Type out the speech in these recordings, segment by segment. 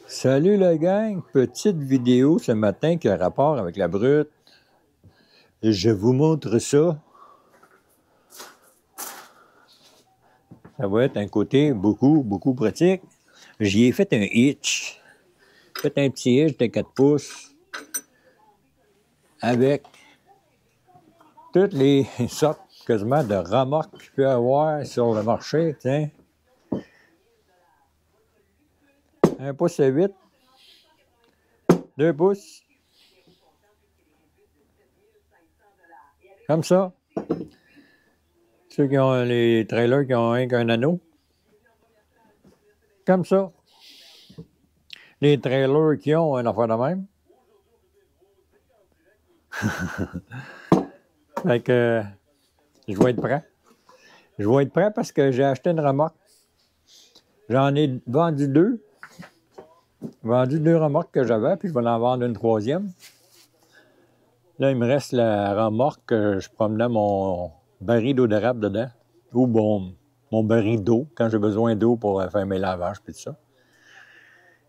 Salut la gang, petite vidéo ce matin qui a rapport avec la brute. Je vous montre ça. Ça va être un côté beaucoup pratique. J'y ai fait un hitch. J'ai fait un petit hitch de 4 pouces avec toutes les sortes quasiment de remorques qu'il peut y avoir sur le marché. Tiens. 1 pouce à 8, 2 pouces. Comme ça. Ceux qui ont les trailers qui ont un anneau. Comme ça. Les trailers qui ont un affaire de même. Fait que je vais être prêt. Je vais être prêt parce que j'ai acheté une remorque. J'en ai vendu deux. Vendu 2 remorques que j'avais, puis je vais en vendre une 3e. Là, il me reste la remorque que je promenais mon baril d'eau d'érable dedans. Ou mon baril d'eau, quand j'ai besoin d'eau pour faire mes lavages, puis tout ça.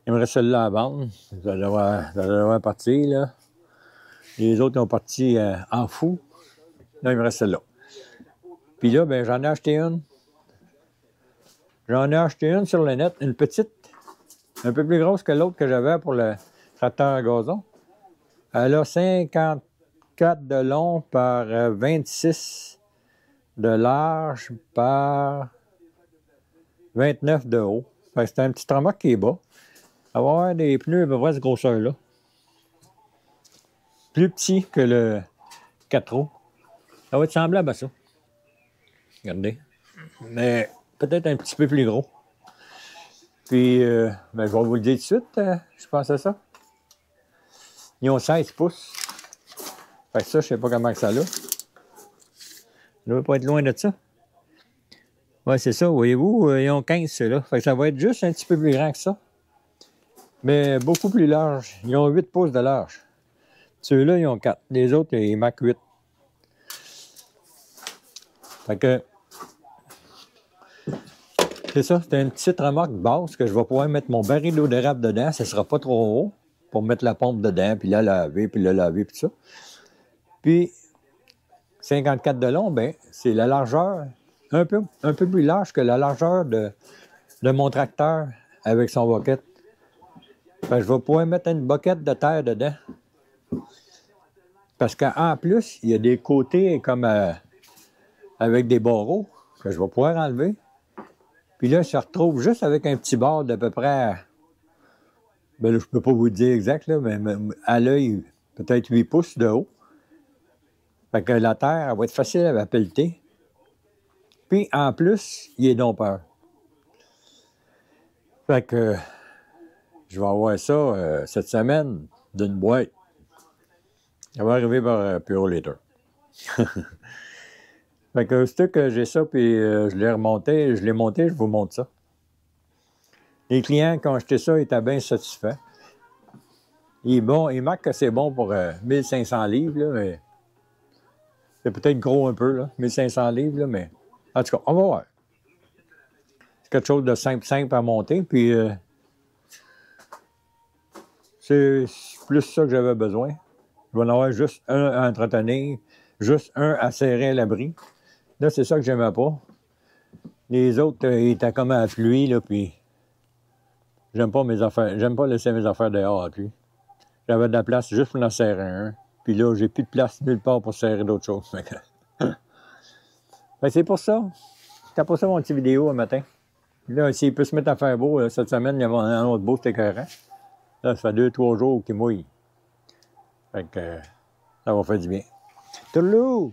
Il me reste celle-là à vendre. Ça devrait partir, là. Les autres ont parti en fou. Là, il me reste celle-là. Puis là, ben, j'en ai acheté une. J'en ai acheté une sur le net, une petite, un peu plus grosse que l'autre que j'avais pour le tracteur à gazon. Elle a 54 de long par 26 de large par 29 de haut. C'est un petit remorque qui est bas. Elle va avoir des pneus à peu près de cette grosseur-là. Plus petit que le 4 roues. Ça va être semblable à ça. Regardez. Mais peut-être un petit peu plus gros. Puis, ben, je vais vous le dire tout de suite, je pense à ça. Ils ont 16 pouces. Fait que ça, je sais pas comment que ça l'a. Ça ne doit pas être loin de ça. Ouais, c'est ça, voyez-vous, ils ont 15 ceux-là. Fait que ça va être juste un petit peu plus grand que ça. Mais beaucoup plus large. Ils ont 8 pouces de large. Ceux-là, ils ont 4. Les autres, ils marquent 8. Fait que c'est ça, c'est une petite remorque basse que je vais pouvoir mettre mon baril d'eau d'érable dedans. Ça ne sera pas trop haut pour mettre la pompe dedans, puis la laver, puis tout ça. Puis, 54 de long, ben, c'est la largeur, un peu plus large que la largeur de mon tracteur avec son boquette. Fait que je vais pouvoir mettre une boquette de terre dedans. Parce qu'en plus, il y a des côtés comme avec des barreaux que je vais pouvoir enlever. Puis là, je se retrouve juste avec un petit bord d'à peu près, ben là, je peux pas vous le dire exact, là, mais à l'œil, peut-être 8 pouces de haut. Fait que la terre, elle va être facile à pelleter. Puis, en plus, il est dompeur. Fait que je vais avoir ça cette semaine d'une boîte. Ça va arriver par Pure Leader. Fait que c'est que j'ai ça, puis je l'ai monté, je vous montre ça. Les clients qui ont acheté ça étaient bien satisfaits. Il est bon, il marque que c'est bon pour 1500 livres, là, mais c'est peut-être gros un peu, là, 1500 livres, là, mais en tout cas, on va voir. C'est quelque chose de simple à monter, puis c'est plus ça que j'avais besoin. Je vais en avoir juste un à entretenir, juste un à serrer à l'abri. Là, c'est ça que j'aimais pas. Les autres, ils étaient comme à la pluie, là, puis j'aime pas laisser mes affaires dehors avec lui. J'avais de la place juste pour en serrer un. Puis là, j'ai plus de place nulle part pour serrer d'autres choses. Ben, c'est pour ça. C'était pour ça mon petit vidéo un matin. Là, s'il peut se mettre à faire beau, cette semaine, il y a un autre beau, c'était écœurant. Là, ça fait 2-3 jours qu'il mouille. Fait que ça va faire du bien. Tourlou!